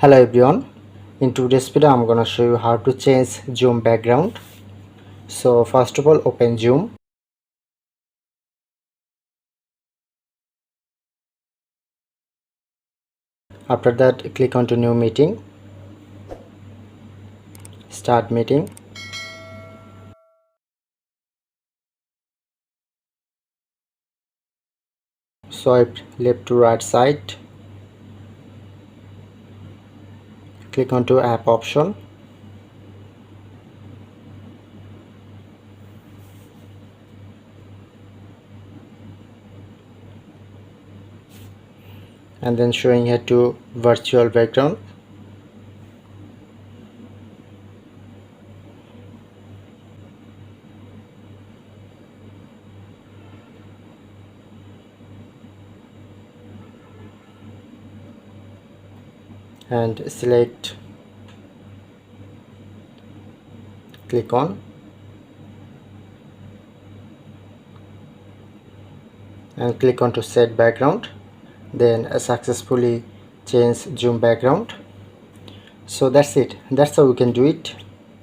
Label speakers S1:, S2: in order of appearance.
S1: Hello everyone, in today's video I'm gonna show you how to change zoom background. So first of all, open zoom. After that, click on to new meeting, start meeting. Swipe left to right side, click on to app option, and then showing here to virtual background. And select, click on, and click on to set background. Then successfully change zoom background. So that's it, that's how we can do it.